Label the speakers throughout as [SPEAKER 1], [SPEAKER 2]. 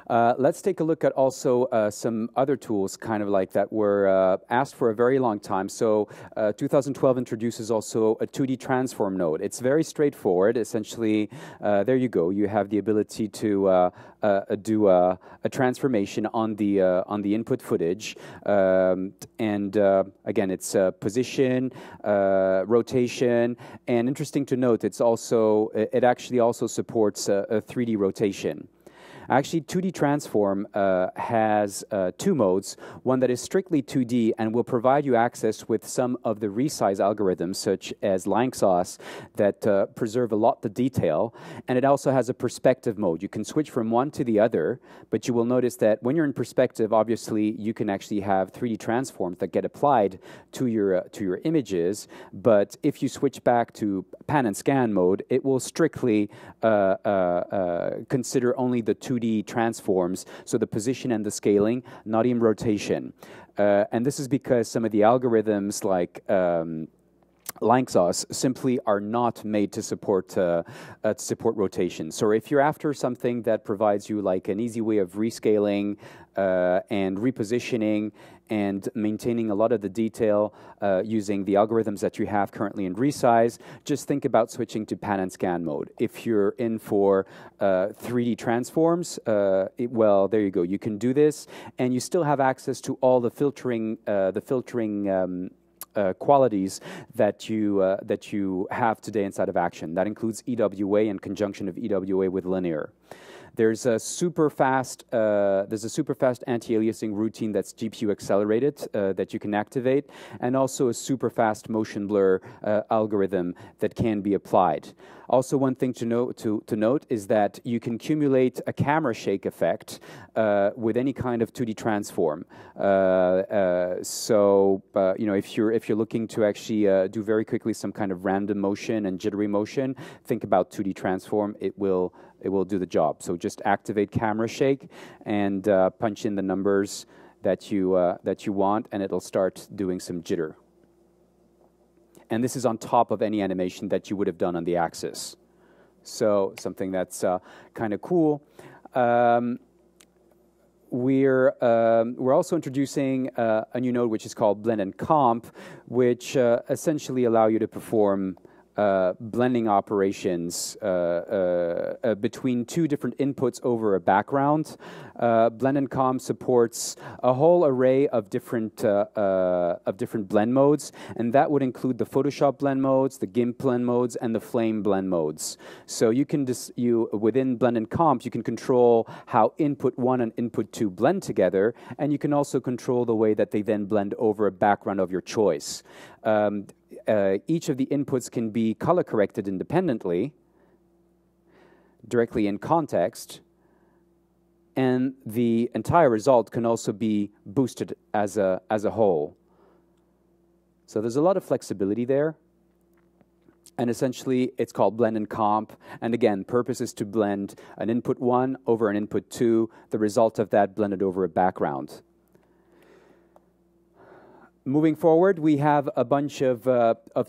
[SPEAKER 1] Let's take a look at also some other tools kind of like that were asked for a very long time. So 2012 introduces also a 2D transform node. It's very straightforward. Essentially, there you go. You have the ability to do a transformation on the input footage. And again, it's position, rotation, and interesting to note, it actually also supports a 3D rotation. Actually, 2D Transform has two modes, one that is strictly 2D and will provide you access with some of the resize algorithms, such as Lanczos, that preserve a lot the detail. And it also has a perspective mode. You can switch from one to the other, but you will notice that when you're in perspective, obviously, you can actually have 3D transforms that get applied to your images. But if you switch back to pan and scan mode, it will strictly consider only the 2D transforms, so the position and the scaling, not in rotation. And this is because some of the algorithms like Lanczos simply are not made to support rotation. So if you're after something that provides you like an easy way of rescaling and repositioning and maintaining a lot of the detail using the algorithms that you have currently in resize, just think about switching to pan and scan mode. If you're in for 3D transforms, well, there you go. You can do this, and you still have access to all the filtering qualities that you have today inside of Action. That includes EWA and conjunction of EWA with linear. There's a super fast anti-aliasing routine that's GPU accelerated that you can activate, and also a super fast motion blur algorithm that can be applied. Also, one thing to note is that you can cumulate a camera shake effect with any kind of 2D transform. You know, if you're looking to actually do very quickly some kind of random motion and jittery motion, think about 2D transform. It will do the job. So just activate camera shake and punch in the numbers that you want, and it'll start doing some jitter. And this is on top of any animation that you would have done on the axis. So something that's kind of cool. We're also introducing a new node which is called Lennon Comp, which essentially allow you to perform blending operations between two different inputs over a background. Lennon Comp supports a whole array of different blend modes, and that would include the Photoshop blend modes, the GIMP blend modes, and the Flame blend modes. So you can within Lennon Comp, you can control how input 1 and input 2 blend together, and you can also control the way that they then blend over a background of your choice. Each of the inputs can be color corrected independently, directly in context, and the entire result can also be boosted as a whole. So there's a lot of flexibility there, and essentially it's called blend and comp. And again, purpose is to blend an input 1 over an input 2, the result of that blended over a background. Moving forward, we have a bunch of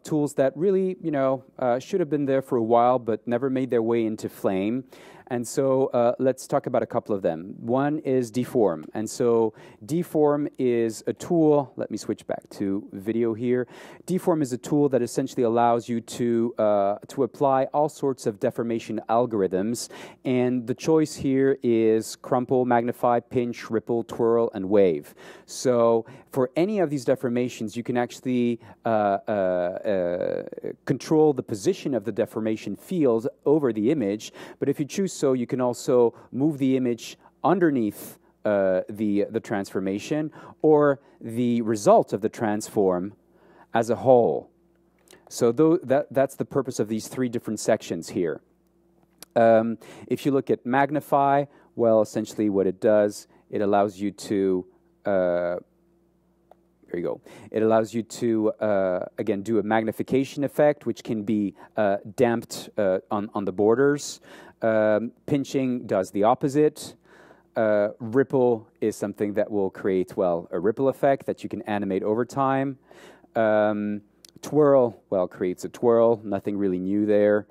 [SPEAKER 1] tools that really, you know, should have been there for a while, but never made their way into Flame. And so let's talk about a couple of them. One is Deform. And so Deform is a tool. Let me switch back to video here. Deform is a tool that essentially allows you to apply all sorts of deformation algorithms. And the choice here is crumple, magnify, pinch, ripple, twirl, and wave. So for any of these deformations, you can actually control the position of the deformation field over the image. But if you choose so, you can also move the image underneath the transformation or the result of the transform as a whole. So that's the purpose of these three different sections here. If you look at magnify, well, essentially what it does, it allows you to there you go. It allows you to, again, do a magnification effect, which can be damped on the borders. Pinching does the opposite. Ripple is something that will create, well, a ripple effect that you can animate over time. Twirl, well, creates a twirl. Nothing really new there.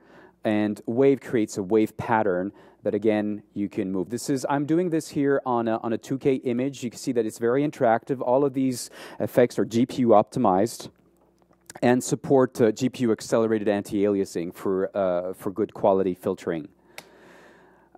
[SPEAKER 1] and wave creates a wave pattern that again you can move. I'm doing this here on a 2K image. You can see that it's very interactive. All of these effects are GPU optimized and support GPU accelerated anti-aliasing for good quality filtering.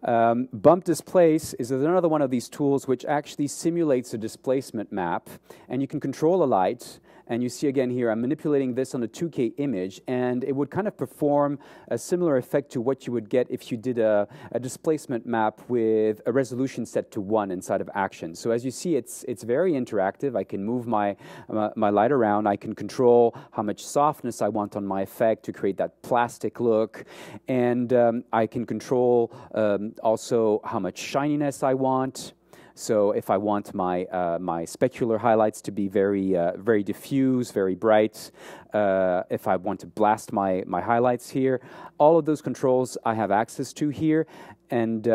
[SPEAKER 1] Bump Displace is another one of these tools which actually simulates a displacement map, and you can control a light. And you see again here, I'm manipulating this on a 2K image, and it would kind of perform a similar effect to what you would get if you did a displacement map with a resolution set to 1 inside of Action. So as you see, it's very interactive. I can move my light around. I can control how much softness I want on my effect to create that plastic look. And I can control also how much shininess I want. So if I want my my specular highlights to be very diffuse, very bright, if I want to blast my highlights here, all of those controls I have access to here, and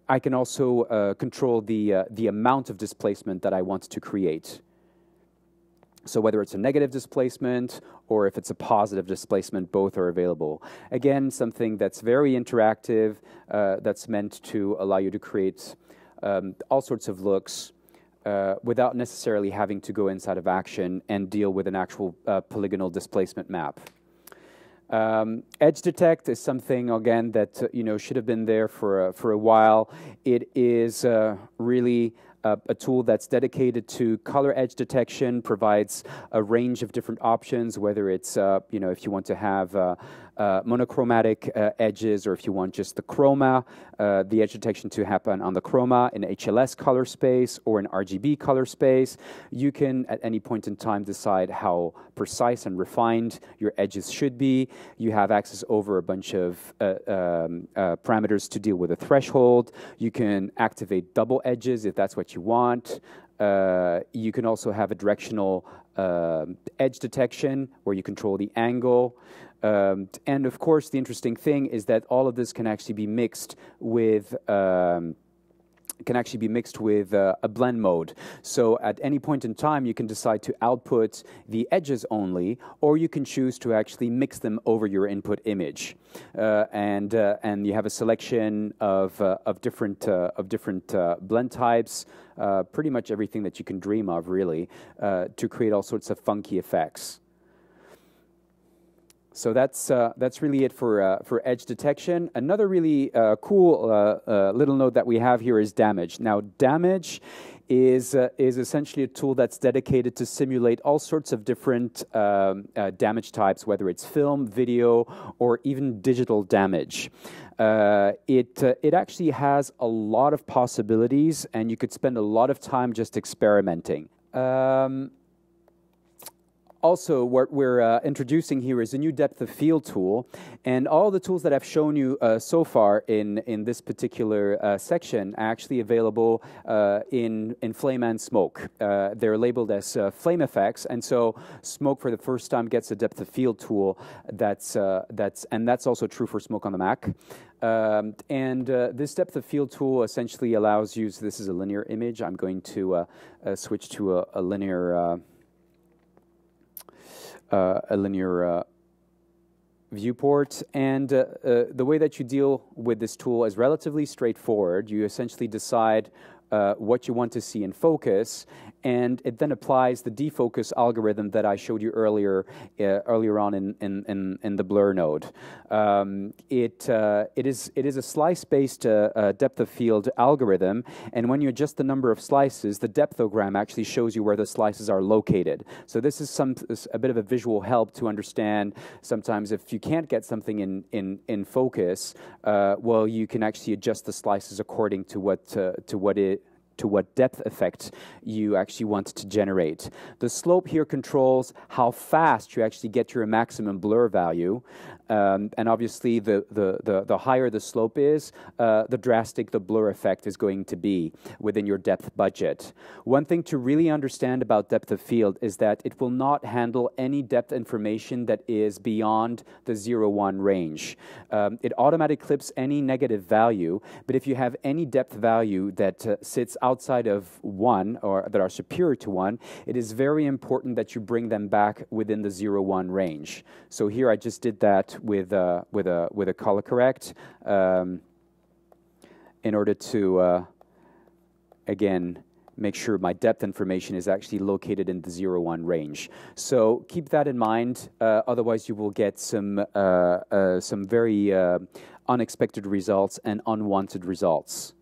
[SPEAKER 1] I can also control the amount of displacement that I want to create. So whether it's a negative displacement or if it's a positive displacement, both are available. Again, something that's very interactive, that's meant to allow you to create all sorts of looks without necessarily having to go inside of Action and deal with an actual polygonal displacement map. Edge Detect is something, again, that should have been there for a while. It is really a tool that's dedicated to color edge detection, provides a range of different options, whether it's, if you want to have monochromatic edges, or if you want just the chroma, the edge detection to happen on the chroma in HLS color space or in RGB color space. You can, at any point in time, decide how precise and refined your edges should be. You have access over a bunch of parameters to deal with a threshold. You can activate double edges if that's what you want. You can also have a directional edge detection where you control the angle. And of course, the interesting thing is that all of this can actually be mixed with a blend mode. So at any point in time, you can decide to output the edges only, or you can choose to actually mix them over your input image. And you have a selection of different blend types, pretty much everything that you can dream of, really, to create all sorts of funky effects. So that's really it for edge detection. Another really cool little note that we have here is damage. Now, damage is essentially a tool that's dedicated to simulate all sorts of different damage types, whether it's film, video, or even digital damage. It actually has a lot of possibilities, and you could spend a lot of time just experimenting. Also, what we're introducing here is a new depth of field tool, and all the tools that I've shown you so far in this particular section are actually available in Flame and Smoke. They're labeled as flame effects, and so Smoke for the first time gets a depth of field tool that's also true for Smoke on the Mac. This depth of field tool essentially allows you. So this is a linear image. I'm going to switch to a linear viewport, and the way that you deal with this tool is relatively straightforward. You essentially decide what you want to see in focus, and it then applies the defocus algorithm that I showed you earlier on in the blur node. It is a slice-based depth of field algorithm, and when you adjust the number of slices, the depthogram actually shows you where the slices are located. So this is a bit of a visual help to understand sometimes if you can't get something in focus, well, you can actually adjust the slices according to what depth effect you actually want to generate. The slope here controls how fast you actually get your maximum blur value, and obviously the higher the slope is, the drastic the blur effect is going to be within your depth budget. One thing to really understand about depth of field is that it will not handle any depth information that is beyond the 0-1 range. It automatically clips any negative value, but if you have any depth value that sits outside outside of 1 or that are superior to 1, it is very important that you bring them back within the 0-1 range. So here I just did that with a color correct in order to, again, make sure my depth information is actually located in the 0-1 range. So keep that in mind, otherwise you will get some very unexpected results and unwanted results.